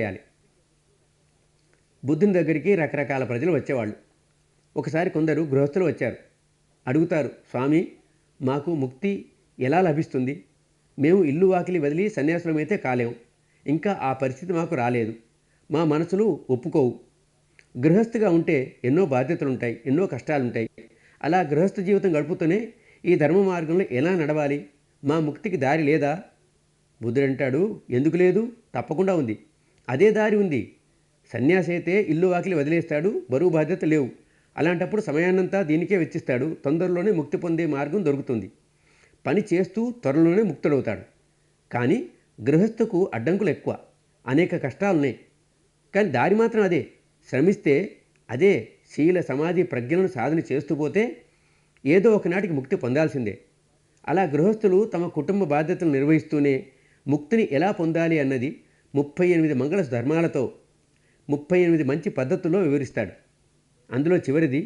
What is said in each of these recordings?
చేయాలి. బుద్ధుని దగ్గరికి రకరకాల ప్రజలు వచ్చేవాళ్ళు. ఒకసారి కొందరు గృహస్థులు వచ్చారు. అడుగుతారు, స్వామి, మాకు ముక్తి ఎలా లభిస్తుంది? మేము ఇల్లు వాకిలి వదిలి సన్యాసులమైతే కాలేం. ఇంకా ఆ పరిస్థితి మాకు రాలేదు. మా మనసులు ఒప్పుకోవు. గృహస్థిగా ఉంటే ఎన్నో బాధ్యతలుంటాయి, ఎన్నో కష్టాలుంటాయి. అలా గృహస్థ జీవితం గడుపుతూనే ఈ ధర్మ మార్గంలో ఎలా నడవాలి? మా ముక్తికి దారి లేదా? బుద్ధుడంటాడు, ఎందుకు లేదు? తప్పకుండా ఉంది. అదే దారి ఉంది. సన్యాసి అయితే ఇల్లు వాకిలి వదిలేస్తాడు, బరువు బాధ్యత లేవు. అలాంటప్పుడు సమయాన్నంతా దీనికే వెచ్చిస్తాడు. తొందరలోనే ముక్తి పొందే మార్గం దొరుకుతుంది. పని చేస్తూ త్వరలోనే ముక్తుడవుతాడు. కానీ గృహస్థకు అడ్డంకులు ఎక్కువ, అనేక కష్టాలున్నాయి. కానీ దారి మాత్రం అదే. శ్రమిస్తే అదే శీల సమాధి ప్రజ్ఞలను సాధన చేస్తూ పోతే ఏదో ఒకనాటికి ముక్తి పొందాల్సిందే. అలా గృహస్థులు తమ కుటుంబ బాధ్యతలు నిర్వహిస్తూనే ముక్తిని ఎలా పొందాలి అన్నది 38 మంగళ ధర్మాలతో 38 మంచి పద్ధతుల్లో వివరిస్తాడు. అందులో చివరిది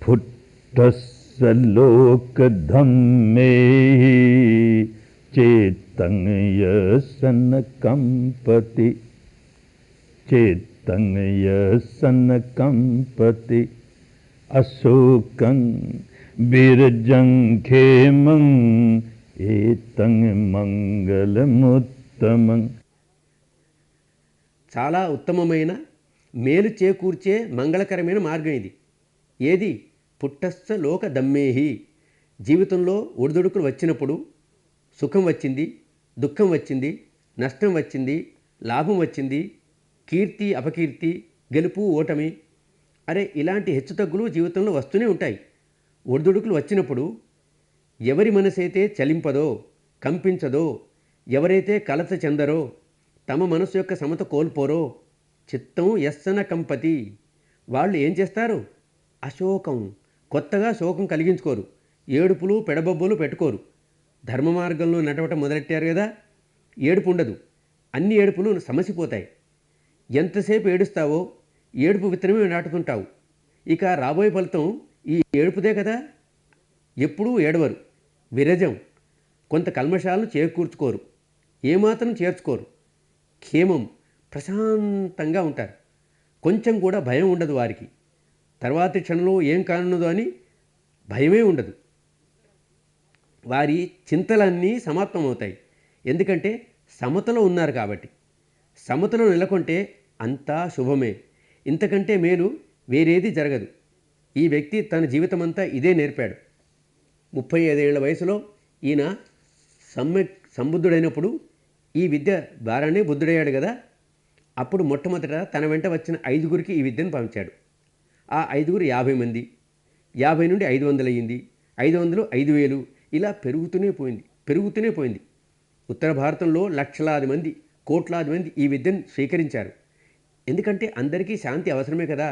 పుట్టస్సలోకధమ్మే చేతంగయ సన్నకంపతి చేతంగయ సన్నకంపతి అశోకం బిరజం ఖేమం ఏతంగ మంగళముత్తమం. చాలా ఉత్తమమైన మేలు చేకూర్చే మంగళకరమైన మార్గం ఇది. ఏది? పుట్టస్థ లోక దమ్మేహి. జీవితంలో ఒడిదుడుకులు వచ్చినప్పుడు సుఖం వచ్చింది, దుఃఖం వచ్చింది, నష్టం వచ్చింది, లాభం వచ్చింది, కీర్తి అపకీర్తి, గెలుపు ఓటమి, ఇలాంటి హెచ్చుతగ్గులు జీవితంలో వస్తూనే ఉంటాయి. ఒడిదుడుకులు వచ్చినప్పుడు ఎవరి మనసైతే చలింపదో, కంపించదో, ఎవరైతే కలత చెందరో, తమ మనసు యొక్క సమత కోల్పోరో, చిత్తం యస్సన కంపతి, వాళ్ళు ఏం చేస్తారు? అశోకం, కొత్తగా శోకం కలిగించుకోరు, ఏడుపులు పెడబొబ్బులు పెట్టుకోరు. ధర్మ మార్గంలో నడవటం మొదలెట్టారు కదా, ఏడుపు ఉండదు. అన్ని ఏడుపులు సమసిపోతాయి. ఎంతసేపు ఏడుస్తావో ఏడుపు విత్తనమే నాటుకుంటావు. ఇక రాబోయే ఫలితం ఈ ఏడుపుదే కదా. ఎప్పుడూ ఏడవరు, విరజం, కొంత కల్మషాలను చేకూర్చుకోరు, ఏమాత్రం చేర్చుకోరు. క్షేమం, ప్రశాంతంగా ఉంటారు. కొంచెం కూడా భయం ఉండదు వారికి. తర్వాతి క్షణంలో ఏం కానున్నదో అని భయమే ఉండదు. వారి చింతలన్నీ సమాప్తమవుతాయి. ఎందుకంటే సమతలో ఉన్నారు కాబట్టి. సమతలో నెలకొంటే అంతా శుభమే. ఇంతకంటే మేలు వేరేది జరగదు. ఈ వ్యక్తి తన జీవితమంతా ఇదే నేర్పాడు. 35 ఏళ్ల వయసులో ఈయన సంబుద్ధుడైనప్పుడు ఈ విద్య ద్వారానే బుద్ధుడయ్యాడు కదా. అప్పుడు మొట్టమొదట తన వెంట వచ్చిన 5గురికి ఈ విద్యను పంచాడు. ఆ 5గురు 50 మంది, 50 నుండి 500 అయ్యింది, 500 5000, ఇలా పెరుగుతూనే పోయింది. ఉత్తర భారతంలో లక్షలాది మంది, కోట్లాది మంది ఈ విద్యను స్వీకరించారు. ఎందుకంటే అందరికీ శాంతి అవసరమే కదా.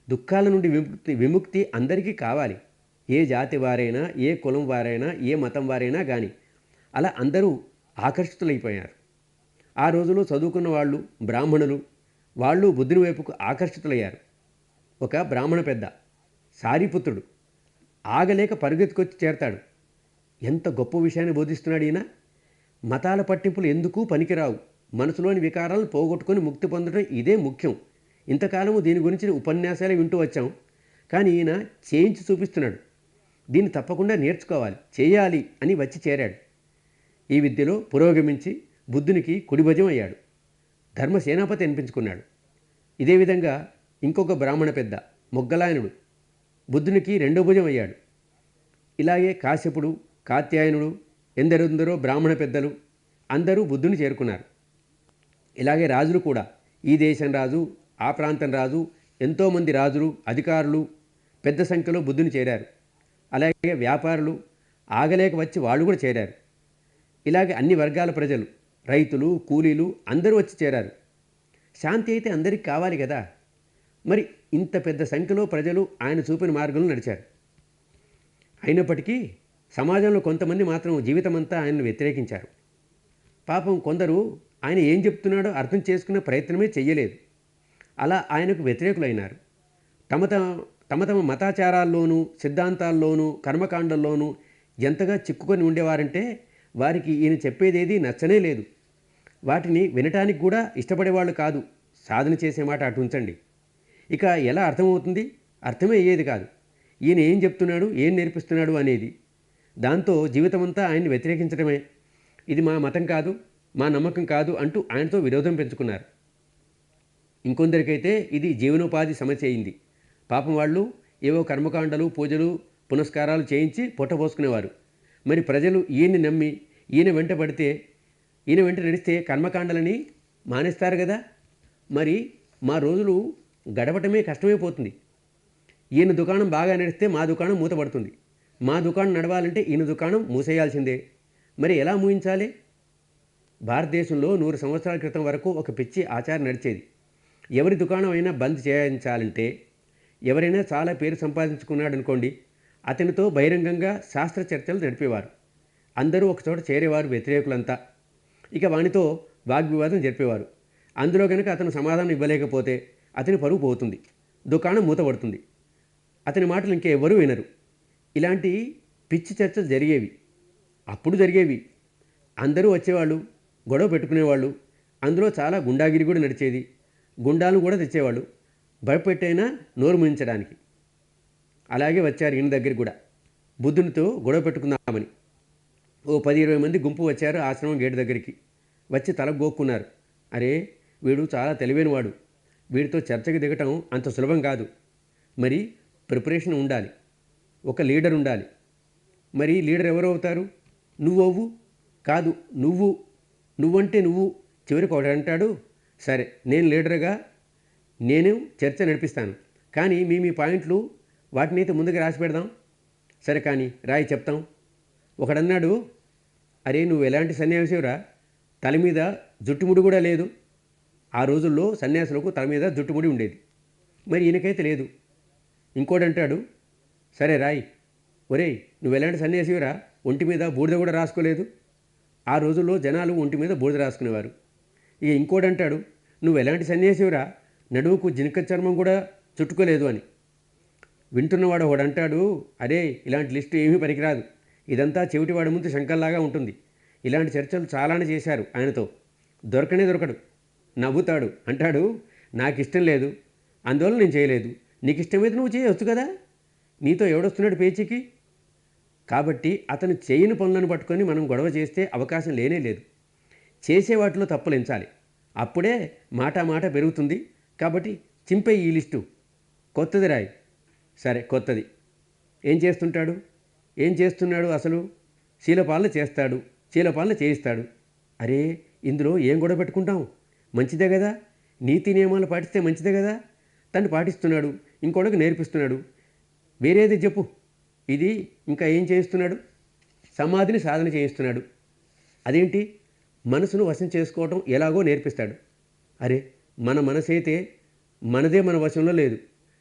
దుఃఖాల నుండి విముక్తి అందరికీ కావాలి. ఏ జాతి వారైనా, ఏ కులం వారైనా, ఏ మతం వారైనా కానీ అలా అందరూ ఆకర్షితులైపోయారు. ఆ రోజులో చదువుకున్న వాళ్ళు, బ్రాహ్మణులు, వాళ్ళు బుద్ధుని వైపుకు ఆకర్షితులయ్యారు. ఒక బ్రాహ్మణ పెద్ద, సారిపుత్రుడు, ఆగలేక పరుగెత్తుకొచ్చి చేరతాడు. ఎంత గొప్ప విషయాన్ని బోధిస్తున్నాడు ఈయన. మతాల పట్టింపులు ఎందుకు పనికిరావు. మనసులోని వికారాలను పోగొట్టుకొని ముక్తి పొందడం ఇదే ముఖ్యం. ఇంతకాలము దీని గురించి ఉపన్యాసాలే వింటూ వచ్చాం. కానీ ఈయన చేయించి చూపిస్తున్నాడు. దీన్ని తప్పకుండా నేర్చుకోవాలి, చేయాలి అని వచ్చి చేరాడు. ఈ విద్యలో పురోగమించి బుద్ధునికి కుడిభుజం అయ్యాడు. ధర్మసేనాపతి అనిపించుకున్నాడు. ఇదే విధంగా ఇంకొక బ్రాహ్మణ పెద్ద, మొగ్గలాయనుడు, బుద్ధునికి రెండో భుజం అయ్యాడు. ఇలాగే కాశ్యపుడు, కాత్యాయనుడు, ఎందరెందరో బ్రాహ్మణ పెద్దలు అందరూ బుద్ధుని చేరుకున్నారు. ఇలాగే రాజులు కూడా, ఈ దేశం రాజు, ఆ ప్రాంతం రాజు, ఎంతోమంది రాజులు, అధికారులు పెద్ద సంఖ్యలో బుద్ధుని చేరారు. అలాగే వ్యాపారులు ఆగలేక వచ్చి వాళ్ళు కూడా చేరారు. ఇలాగే అన్ని వర్గాల ప్రజలు, రైతులు, కూలీలు అందరూ వచ్చి చేరారు. శాంతి అయితే అందరికీ కావాలి కదా. మరి ఇంత పెద్ద సంఖ్యలో ప్రజలు ఆయన చూపిన మార్గంలో నడిచారు. అయినప్పటికీ సమాజంలో కొంతమంది మాత్రం జీవితమంతా ఆయనను వ్యతిరేకించారు. పాపం కొందరు ఆయన ఏం చెప్తున్నాడో అర్థం చేసుకునే ప్రయత్నమే చెయ్యలేదు. అలా ఆయనకు వ్యతిరేకులైనారు. తమ తమ మతాచారాల్లోనూ, సిద్ధాంతాల్లోనూ, కర్మకాండంలోనూ ఎంతగా చిక్కుకొని ఉండేవారంటే వారికి ఈయన చెప్పేదేది నచ్చనే లేదు. వాటిని వినటానికి కూడా ఇష్టపడేవాళ్ళు కాదు. సాధన చేసే మాట అటు ఉంచండి. ఇక ఎలా అర్థమవుతుంది? అర్థమే అయ్యేది కాదు. ఈయన ఏం చెప్తున్నాడు, ఏం నేర్పిస్తున్నాడు అనేది. దాంతో జీవితమంతా ఆయన్ని వ్యతిరేకించడమే. ఇది మా మతం కాదు, మా నమ్మకం కాదు అంటూ ఆయనతో విరోధం పెంచుకున్నారు. ఇంకొందరికైతే ఇది జీవనోపాధి సమస్య అయింది. పాపం వాళ్ళు ఏవో కర్మకాండలు, పూజలు, పునస్కారాలు చేయించి పొట్టబోసుకునేవారు. మరి ప్రజలు ఈయన్ని నమ్మి ఈయన వెంట పడితే, ఈయన వెంట నడిస్తే కర్మకాండలని మానేస్తారు కదా. మరి మా రోజులు గడపటమే కష్టమైపోతుంది. ఈయన దుకాణం బాగా నడిస్తే మా దుకాణం మూతపడుతుంది. మా దుకాణం నడవాలంటే ఈయన దుకాణం మూసేయాల్సిందే. మరి ఎలా మూయించాలి? భారతదేశంలో 100 సంవత్సరాల క్రితం వరకు ఒక పిచ్చి ఆచారం నడిచేది. ఎవరి దుకాణం అయినా బంద్ చేయించాలంటే, ఎవరైనా చాలా పేరు సంపాదించుకున్నాడు అనుకోండి, అతనితో బహిరంగంగా శాస్త్ర చర్చలు నడిపేవారు. అందరూ ఒకచోట చేరేవారు వ్యతిరేకులంతా. ఇక వానితో వాగ్వివాదం జరిపేవారు. అందులో కనుక అతను సమాధానం ఇవ్వలేకపోతే అతని పరువు పోతుంది, దుకాణం మూతపడుతుంది. అతని మాటలు ఇంకెవ్వరూ వినరు. ఇలాంటి పిచ్చి చర్చలు జరిగేవి. అప్పుడు జరిగేవి. అందరూ వచ్చేవాళ్ళు, గొడవ పెట్టుకునేవాళ్ళు. అందులో చాలా గుండాగిరి కూడా నడిచేది. గుండాలను కూడా తెచ్చేవాళ్ళు, భయపెట్టైనా నోరు ముయించడానికి. అలాగే వచ్చారు ఈయన దగ్గరికి కూడా, బుద్ధునితో గొడవ పెట్టుకుందామని. ఓ 10-20 మంది గుంపు వచ్చారు ఆశ్రమం గేటు దగ్గరికి. వచ్చి తల గోక్కున్నారు. అరే, వీడు చాలా తెలివైనవాడు, వీడితో చర్చకి దిగటం అంత సులభం కాదు. మరి ప్రిపరేషన్ ఉండాలి, ఒక లీడర్ ఉండాలి. మరి లీడర్ ఎవరు అవుతారు? నువ్వవు కాదు, నువ్వంటే నువ్వు. చివరికి ఒకటి అంటాడు, సరే నేను లీడర్గా నేను చర్చ నడిపిస్తాను, కానీ మీ పాయింట్లు వాటినైతే ముందుగా రాసి పెడదాం. సరే కానీ రాయి చెప్తాం. ఒకడన్నాడు, అరే నువ్వు ఎలాంటి సన్యాసిరా, తల మీద జుట్టుముడి కూడా లేదు. ఆ రోజుల్లో సన్యాసులకు తల మీద జుట్టుముడి ఉండేది, మరి ఈయనకైతే లేదు. ఇంకోడంటాడు, సరే రాయి, ఒరేయ్ నువ్వు ఎలాంటి సన్యాసివిరా, ఒంటి మీద బూడిద కూడా రాసుకోలేదు. ఆ రోజుల్లో జనాలు ఒంటి మీద బూడిద రాసుకునేవారు. ఇక ఇంకోడంటాడు, నువ్వు ఎలాంటి సన్యాసివిరా, నడువుకు జినక చర్మం కూడా చుట్టుకోలేదు అని. వింటున్నవాడు ఒకడంటాడు, అరే ఇలాంటి లిస్టు ఏమీ పనికిరాదు, ఇదంతా చెవిటివాడి ముందు శంకల్లాగా ఉంటుంది. ఇలాంటి చర్చలు చాలానే చేశారు ఆయనతో, దొరకనే దొరకడు. నవ్వుతాడు, అంటాడు, నాకు ఇష్టం లేదు, అందువల్ల నేను చేయలేదు. నీకు ఇష్టమైతే నువ్వు చేయవచ్చు కదా, నీతో ఎవడొస్తున్నాడు పేచీకి? కాబట్టి అతను చేయని పనులను పట్టుకొని మనం గొడవ చేస్తే అవకాశం లేనే లేదు. చేసే వాటిలో తప్పులు ఎంచాలి, అప్పుడే మాట పెరుగుతుంది. కాబట్టి చింపే ఈ లిస్టు, కొత్తది రాయి. సరే కొత్తది. ఏం చేస్తున్నాడు అసలు? శీలపాలన చేస్తాడు, శీలపాలన చేయిస్తాడు. అరే ఇందులో ఏం గొడవ పెట్టుకుంటాం? మంచిదే కదా, నీతి నియమాలు పాటిస్తే మంచిదే కదా. తను పాటిస్తున్నాడు, ఇంకోటికి నేర్పిస్తున్నాడు. వేరేది చెప్పు. ఇది ఇంకా ఏం చేయిస్తున్నాడు? సమాధిని సాధన చేయిస్తున్నాడు. అదేంటి? మనసును వశం చేసుకోవటం ఎలాగో నేర్పిస్తాడు. అరే మన మనసైతే మనదే మన వశంలో లేదు.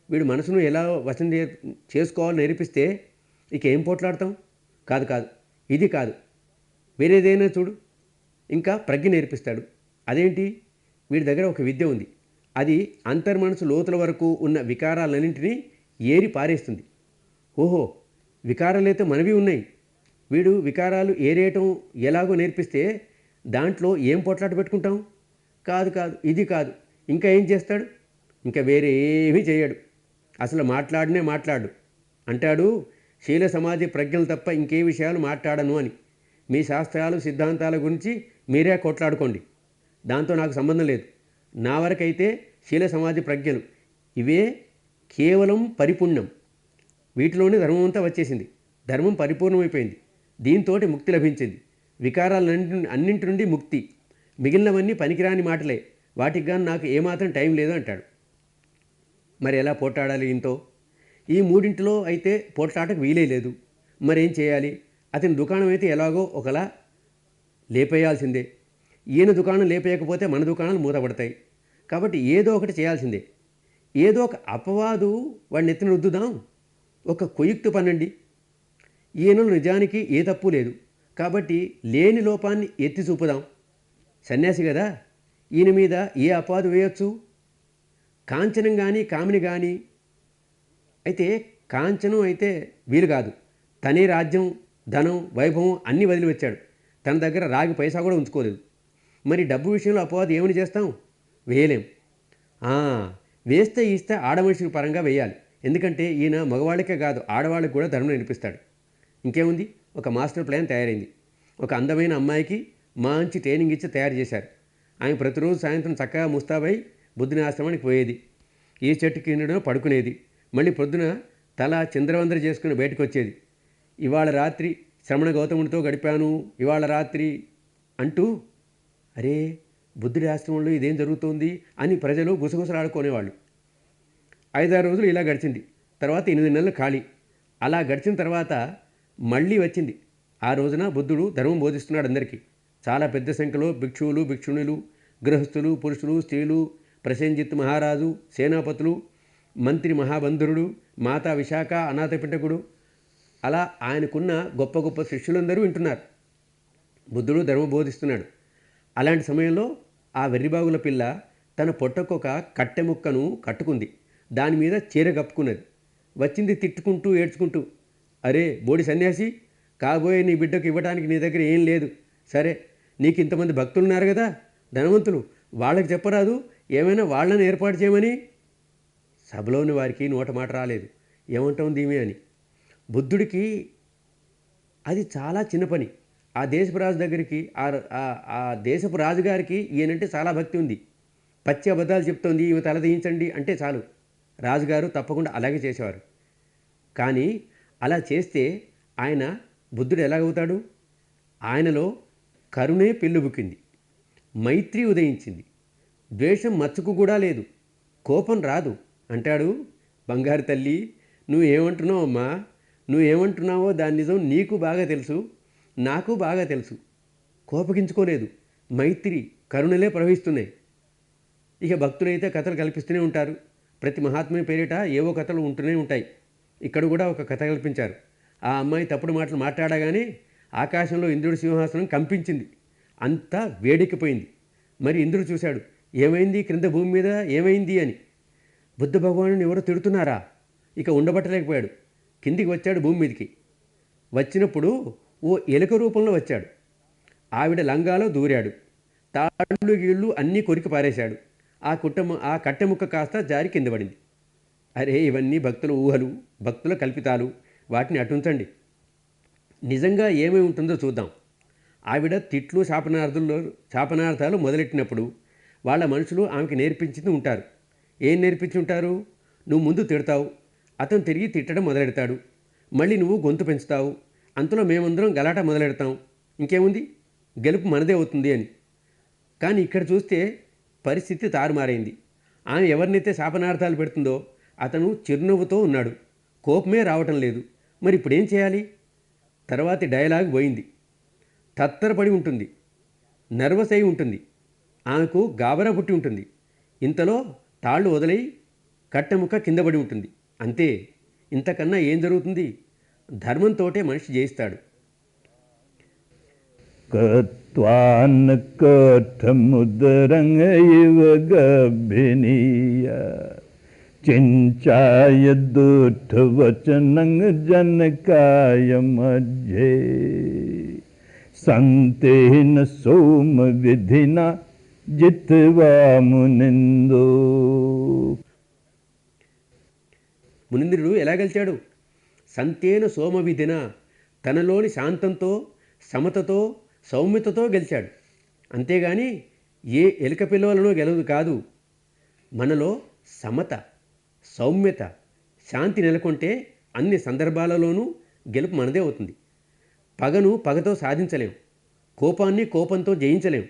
వీడు మనసును ఎలా వశం చేసుకోవాలో నేర్పిస్తే ఇక ఏం పోట్లాడతాం? కాదు, ఇది కాదు, వేరేదైనా చూడు. ఇంకా ప్రజ్ఞ నేర్పిస్తాడు. అదేంటి? వీడి దగ్గర ఒక విద్య ఉంది, అది అంతర్మనసు లోతుల వరకు ఉన్న వికారాలన్నింటినీ ఏరి పారేస్తుంది. ఓహో, వికారాలైతే మనవి ఉన్నాయి. వీడు వికారాలు ఏరేయటం ఎలాగో నేర్పిస్తే దాంట్లో ఏం పోట్లాట పెట్టుకుంటాం? కాదు, ఇది కాదు. ఇంకా ఏం చేస్తాడు? ఇంకా వేరే ఏమీ చేయడు. అసలు మాట్లాడు. అంటాడు, శీల సమాధి ప్రజ్ఞలు తప్ప ఇంకే విషయాలు మాట్లాడను అని. మీ శాస్త్రాలు సిద్ధాంతాల గురించి మీరే కొట్లాడుకోండి, దాంతో నాకు సంబంధం లేదు. నా వరకైతే శీల సమాధి ప్రజ్ఞలు ఇవే కేవలం పరిపుణ్యం. వీటిలోనే ధర్మం అంతా వచ్చేసింది. ధర్మం పరిపూర్ణమైపోయింది. దీంతోటి ముక్తి లభించింది. అన్నింటి నుండి ముక్తి. మిగిలినవన్నీ పనికిరాని మాటలే. వాటికి కానీ నాకు ఏమాత్రం టైం లేదు అంటాడు. మరి ఎలా పోట్లాడాలి ఇంతో? ఈ మూడింటిలో అయితే పోట్లాటకు వీలే లేదు. మరేం చేయాలి? అతని దుకాణం అయితే ఎలాగో ఒకలా లేపేయాల్సిందే. ఈయన దుకాణం లేపేయకపోతే మన దుకాణాలు మూతపడతాయి. కాబట్టి ఏదో ఒకటి చేయాల్సిందే. ఏదో ఒక అపవాదు వాడిని ఎత్తిన రుద్దుదాం. ఒక కుయుక్తి పనండి. ఈయనలో నిజానికి ఏ తప్పు లేదు, కాబట్టి లేని లోపాన్ని ఎత్తి చూపుదాం. సన్యాసి కదా, ఈయన మీద ఏ అపవాదు వేయొచ్చు? కాంచనం కానీ కామిని కానీ. అయితే కాంచనం అయితే వీలు కాదు. తనే రాజ్యం, ధనం, వైభవం అన్నీ వదిలివచ్చాడు. తన దగ్గర రాగి పైసా కూడా ఉంచుకోలేదు. మరి డబ్బు విషయంలో అపవాదు ఏమని చేస్తాం? వేయలేం. ఆ, వేస్తే ఇస్తే ఆడమనిషి పరంగా వేయాలి. ఎందుకంటే ఈయన మగవాళ్ళకే కాదు ఆడవాళ్ళకి కూడా ధర్మం నేర్పిస్తాడు. ఇంకేముంది, ఒక మాస్టర్ ప్లాన్ తయారైంది. ఒక అందమైన అమ్మాయికి మంచి ట్రైనింగ్ ఇచ్చి తయారు చేశారు. ఆమె ప్రతిరోజు సాయంత్రం చక్కగా ముస్తాబై బుద్ధుని ఆశ్రమానికి పోయేది. ఈ చెట్టు కిందనో పడుకునేది. మళ్ళీ పొద్దున తల చంద్రవందర చేసుకుని బయటకు వచ్చేది. ఇవాళ రాత్రి శ్రమణ గౌతమునితో గడిపాను, ఇవాళ రాత్రి అంటూ. అరే, బుద్ధుడి ఆశ్రమంలో ఇదేం జరుగుతోంది అని ప్రజలు గుసగుసలాడుకునేవాళ్ళు. 5-6 రోజులు ఇలా గడిచింది. తర్వాత 8 నెలలు ఖాళీ. అలా గడిచిన తర్వాత మళ్ళీ వచ్చింది. ఆ రోజున బుద్ధుడు ధర్మం బోధిస్తున్నాడు అందరికీ. చాలా పెద్ద సంఖ్యలో భిక్షువులు, భిక్షుణులు, గృహస్థులు, పురుషులు, స్త్రీలు, ప్రసేంజిత్ మహారాజు, సేనాపతులు, మంత్రి మహాబంధురుడు, మాతా విశాఖ, అనాథపింటకుడు, అలా ఆయనకున్న గొప్ప గొప్ప శిష్యులందరూ వింటున్నారు. బుద్ధుడు ధర్మం బోధిస్తున్నాడు. అలాంటి సమయంలో ఆ వెర్రిబాగుల పిల్ల తన పొట్టకొక కట్టె ముక్కను కట్టుకుంది. దాని మీద చీర కప్పుకున్నది. వచ్చింది తిట్టుకుంటూ ఏడ్చుకుంటూ. అరే బోడి సన్యాసి, కాబోయే నీ బిడ్డకు ఇవ్వడానికి నీ దగ్గర ఏం లేదు. సరే, నీకు ఇంతమంది భక్తులున్నారు కదా, ధనవంతులు, వాళ్ళకి చెప్పరాదు ఏమైనా వాళ్ళని ఏర్పాటు చేయమని. సభలోని వారికి నోట మాట రాలేదు. ఏమంటాం దీమే అని. బుద్ధుడికి అది చాలా చిన్న పని. ఆ దేశపు రాజు దగ్గరికి ఆ దేశపు రాజుగారికి ఈయనంటే చాలా భక్తి ఉంది. పచ్చి అబద్ధాలు చెప్తోంది, ఇవి తలదీయించండి అంటే చాలు, రాజుగారు తప్పకుండా అలాగే చేసేవారు. కానీ అలా చేస్తే ఆయన బుద్ధుడు ఎలాగవుతాడు? ఆయనలో కరుణే పెళ్ళుబుకింది, మైత్రి ఉదయించింది, ద్వేషం మచ్చుకు కూడా లేదు, కోపం రాదు. అంటాడు, బంగారు తల్లి, నువ్వేమంటున్నావు అమ్మా, నువ్వేమంటున్నావో దాని నిజం నీకు బాగా తెలుసు, నాకు బాగా తెలుసు. కోపగించుకోలేదు, మైత్రి కరుణలే ప్రవహిస్తున్నాయి. ఇక భక్తులైతే కథలు కల్పిస్తూనే ఉంటారు. ప్రతి మహాత్ముని పేరిట ఏవో కథలు ఉంటూనే ఉంటాయి. ఇక్కడ కూడా ఒక కథ కల్పించారు. ఆ అమ్మాయి తప్పుడు మాటలు మాట్లాడగానే ఆకాశంలో ఇంద్రుడి సింహాసనం కంపించింది. అంతా వేడెక్కిపోయింది. మరి ఇంద్రుడు చూశాడు, ఏమైంది క్రింద భూమి మీద ఏమైంది అని. బుద్ధ భగవానుని ఎవరో తిడుతున్నారా? ఇక ఉండబట్టలేకపోయాడు. కిందికి వచ్చాడు భూమి మీదకి. వచ్చినప్పుడు ఓ ఎలుక రూపంలో వచ్చాడు. ఆవిడ లంగాలో దూరాడు. తాళ్ళు గీళ్ళు అన్నీ కొరికి పారేశాడు. ఆ కట్టె ముక్క కాస్త జారి కింద పడింది. అరే, ఇవన్నీ భక్తుల ఊహలు, భక్తుల కల్పితాలు, వాటిని అటుంచండి. నిజంగా ఏమై ఉంటుందో చూద్దాం. ఆవిడ తిట్లు శాపనార్థాలు మొదలెట్టినప్పుడు వాళ్ళ మనుషులు ఆమెకి నేర్పించింది ఉంటారు. ఏం నేర్పించి ఉంటారు? నువ్వు ముందు తిడతావు, అతను తిరిగి తిట్టడం మొదలెడతాడు, మళ్ళీ నువ్వు గొంతు పెంచుతావు, అంతలో మేమందరం గలాట మొదలెడతాం, ఇంకేముంది, గెలుపు మనదే అవుతుంది అని. కానీ ఇక్కడ చూస్తే పరిస్థితి తారుమారైంది. ఆమె ఎవరినైతే శాపనార్థాలు పెడుతుందో అతను చిరునవ్వుతో ఉన్నాడు, కోపమే రావటం లేదు. మరి ఇప్పుడేం చేయాలి? తర్వాతి డైలాగ్ పోయింది. తత్తరపడి ఉంటుంది, నర్వస్ అయి ఉంటుంది, ఆమెకు గాబరా పుట్టి ఉంటుంది. ఇంతలో తాళ్ళు వదిలై కట్టెముక్క కింద పడి ఉంటుంది. అంతే, ఇంతకన్నా ఏం జరుగుతుంది? ధర్మంతోటే మనిషి జయిస్తాడు. కత్వాన్ కఠముదరంగ ఇవ గభినీయ చించాయ దుఃఖ వచనంగ జనకాయ మధ్యే సంతేన సోమ విధిన జిత్వా మునిందో. మునింద్రుడు ఎలా గెలిచాడు? సంతేన సోమవిధిన, తనలోని శాంతంతో, సమతతో, సౌమ్యతతో గెలిచాడు. అంతేగాని ఏ ఎలుక పిల్లవలనో గెలవదు కాదు. మనలో సమత, సౌమ్యత, శాంతి నెలకొంటే అన్ని సందర్భాలలోనూ గెలుపు మనదే అవుతుంది. పగను పగతో సాధించలేం, కోపాన్ని కోపంతో జయించలేం.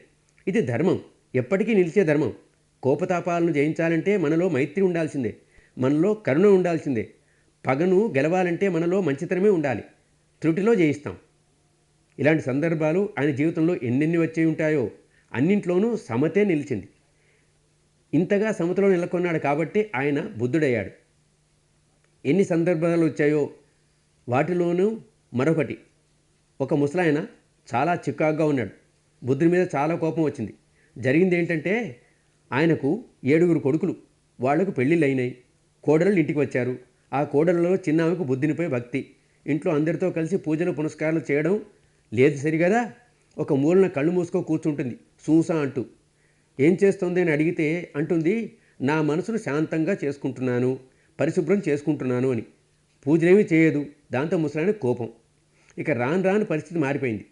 ఇది ధర్మం, ఎప్పటికీ నిలిచే ధర్మం. కోపతాపాలను జయించాలంటే మనలో మైత్రి ఉండాల్సిందే, మనలో కరుణ ఉండాల్సిందే. పగను గెలవాలంటే మనలో మంచితనమే ఉండాలి. త్రుటిలో జయిస్తాం. ఇలాంటి సందర్భాలు ఆయన జీవితంలో ఎన్నెన్ని వచ్చి ఉంటాయో అన్నింట్లోనూ సమతే నిలిచింది. ఇంతగా సమతలో నెలకొన్నాడు కాబట్టి ఆయన బుద్ధుడయ్యాడు. ఎన్ని సందర్భాలు వచ్చాయో వాటిలోనూ మరొకటి, ఒక ముసలాయన చాలా చికాగ్గా ఉన్నాడు. బుద్ధుడి మీద చాలా కోపం వచ్చింది. జరిగింది ఏంటంటే, ఆయనకు 7 కొడుకులు, వాళ్లకు పెళ్ళిళ్ళు అయినాయి. కోడళ్ళు ఇంటికి వచ్చారు. ఆ కోడళ్ళలో చిన్నామెకు బుద్ధునిపై భక్తి. ఇంట్లో అందరితో కలిసి పూజలు పునస్కారాలు చేయడం లేదు సరిగదా. ఒక మూలన కళ్ళు మూసుకో కూర్చుంటుంది. సూసా అంటూ. ఏం చేస్తుంది అని అడిగితే అంటుంది, నా మనసును శాంతంగా చేసుకుంటున్నాను, పరిశుభ్రం చేసుకుంటున్నాను అని. పూజలేమీ చేయదు. దాంతో ముసలాయనకు కోపం. ఇక రాను రాను పరిస్థితి మారిపోయింది.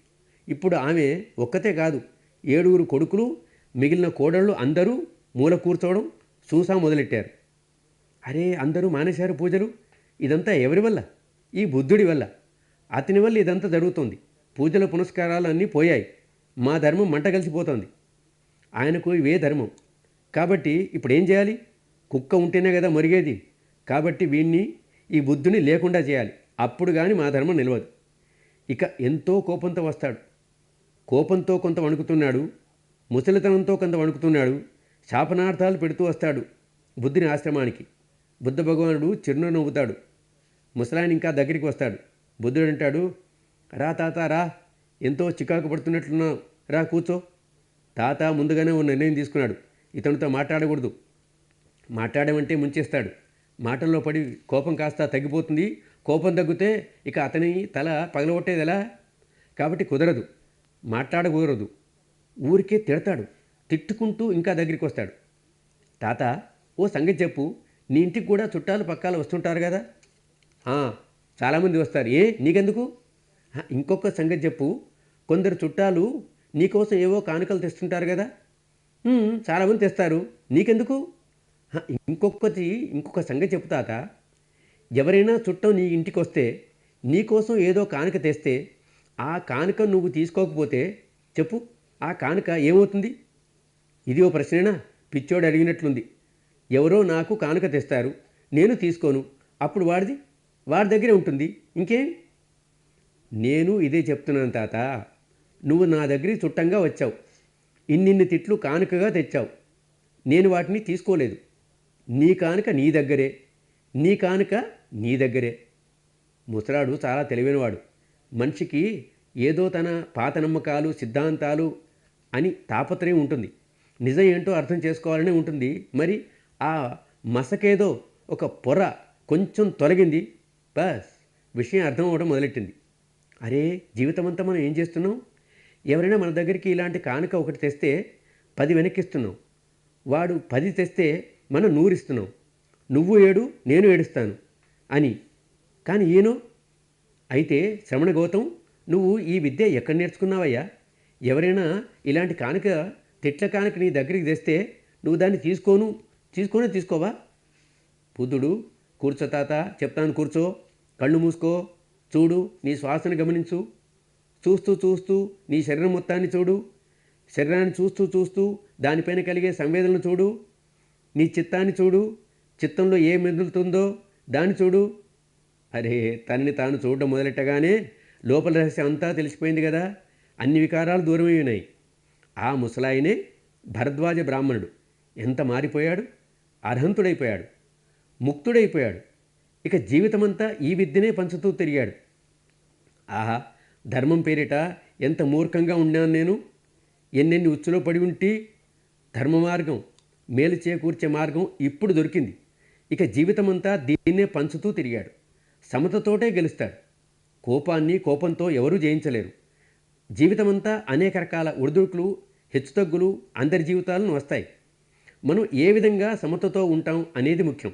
ఇప్పుడు ఆమె ఒక్కతే కాదు, 7 కొడుకులు, మిగిలిన కోడళ్ళు అందరూ మూల కూర్చోవడం, సూసా మొదలెట్టారు. అరే, అందరూ మానేశారు పూజలు. ఇదంతా ఎవరి వల్ల? ఈ బుద్ధుడి వల్ల. అతని వల్ల ఇదంతా జరుగుతోంది. పూజల పునస్కారాలు అన్నీ పోయాయి. మా ధర్మం మంట కలిసిపోతోంది. ఆయనకు ఇవే ధర్మం. కాబట్టి ఇప్పుడు ఏం చేయాలి? కుక్క ఉంటేనే కదా మరిగేది. కాబట్టి వీణ్ణి, ఈ బుద్ధుని లేకుండా చేయాలి. అప్పుడు కానీ మా ధర్మం నిలవదు. ఇక ఎంతో కోపంతో వస్తాడు. కోపంతో కొంత వణుకుతున్నాడు, ముసలితనంతో కొంత వణుకుతున్నాడు. శాపనార్థాలు పెడుతూ వస్తాడు బుద్ధుని ఆశ్రమానికి. బుద్ధ భగవానుడు చిరునవ్వు నవ్వుతాడు. ముసలాయన ఇంకా దగ్గరికి వస్తాడు. బుద్ధుడు అంటాడు, రా తాత రా, ఎంతో చికాకు పడుతున్నట్లున్నావు, రా కూర్చో. తాత ముందుగానే ఓ నిర్ణయం తీసుకున్నాడు. ఇతనితో మాట్లాడకూడదు. మాట్లాడమంటే ముంచేస్తాడు. మాటల్లో పడి కోపం కాస్త తగ్గిపోతుంది. కోపం తగ్గితే ఇక అతని తల పగలగొట్టేది ఎలా? కాబట్టి కుదరదు, మాట్లాడకూడదు. ఊరికే తిడతాడు. తిట్టుకుంటూ ఇంకా దగ్గరికి వస్తాడు. తాత, ఓ సంగతి చెప్పు, నీ ఇంటికి కూడా చుట్టాలు పక్కాలు వస్తుంటారు కదా? చాలామంది వస్తారు. ఏ నీకెందుకు? ఇంకొక సంగతి చెప్పు, కొందరు చుట్టాలు నీకోసం ఏవో కానుకలు తెస్తుంటారు కదా? చాలామంది తెస్తారు. నీకెందుకు? ఇంకొక సంగతి చెప్పు తాత. ఎవరైనా చుట్టం నీ ఇంటికి వస్తే నీకోసం ఏదో కానుక తెస్తే ఆ కానుక నువ్వు తీసుకోకపోతే చెప్పు, ఆ కానుక ఏమవుతుంది? ఇది ఓ ప్రశ్నేనా? పిచ్చోడు అడిగినట్లుంది. ఎవరో నాకు కానుక తెస్తారు, నేను తీసుకోను, అప్పుడు వాడి దగ్గరే ఉంటుంది. ఇంకేం? నేను ఇదే చెప్తున్నాను తాత. నువ్వు నా దగ్గరికి చుట్టంగా వచ్చావు, ఇన్నిన్ని తిట్లు కానుకగా తెచ్చావు. నేను వాటిని తీసుకోలేదు. నీ కానుక నీ దగ్గరే, నీ కానుక నీ దగ్గరే. ముసలాడు చాలా తెలివైనవాడు. మనిషికి ఏదో తన పాత నమ్మకాలు, సిద్ధాంతాలు అని తాపత్రయం ఉంటుంది. నిజం ఏంటో అర్థం చేసుకోవాలనే ఉంటుంది. మరి ఆ మసకేదో ఒక పొర కొంచెం తొలగింది, బస్ విషయం అర్థం అవ్వడం మొదలెట్టింది. అరే, జీవితమంతా మనం ఏం చేస్తున్నాం? ఎవరైనా మన దగ్గరికి ఇలాంటి కానుక ఒకటి తెస్తే 10 వెనక్కిస్తున్నాం. వాడు 10 తెస్తే మనం 100 ఇస్తున్నాం. నువ్వు ఏడు, నేను ఏడుస్తాను అని. కానీ ఈయనో, అయితే శ్రవణ గౌతం, నువ్వు ఈ విద్య ఎక్కడ నేర్చుకున్నావయ్యా? ఎవరైనా ఇలాంటి కానుక, తిట్ల కానుక నీ దగ్గరికి తెస్తే నువ్వు దాన్ని తీసుకోవా? బుద్ధుడు, కూర్చో తాత, చెప్తాను కూర్చో, కళ్ళు మూసుకో, చూడు, నీ శ్వాసను గమనించు, చూస్తూ నీ శరీరం మొత్తాన్ని చూడు, శరీరాన్ని చూస్తూ దానిపైన కలిగే సంవేదనలు చూడు, నీ చిత్తాన్ని చూడు, చిత్తంలో ఏం మెదులుతుందో దాన్ని చూడు. అరే, తనని తాను చూడడం మొదలెట్టగానే లోపల రహస్యం అంతా తెలిసిపోయింది కదా. అన్ని వికారాలు దూరమై ఉన్నాయి. ఆ ముసలాయనే భరద్వాజ బ్రాహ్మణుడు. ఎంత మారిపోయాడు! అర్హంతుడైపోయాడు, ముక్తుడైపోయాడు. ఇక జీవితమంతా ఈ విద్యనే పంచుతూ తిరిగాడు. ఆహా, ధర్మం పేరిట ఎంత మూర్ఖంగా ఉన్నాను నేను! ఎన్నెన్ని ఉచ్చులో పడి ఉంటే ధర్మ మార్గం, మేలు చేకూర్చే మార్గం ఇప్పుడు దొరికింది. ఇక జీవితమంతా దీన్నే పంచుతూ తిరిగాడు. సమతతోటే గెలుస్తాడు. కోపాన్ని కోపంతో ఎవరూ జయించలేరు. జీవితమంతా అనేక రకాల ఒడిదుడుకులు, హెచ్చుతగ్గులు అందరి జీవితాలను వస్తాయి. మనం ఏ విధంగా సమతతో ఉంటాం అనేది ముఖ్యం.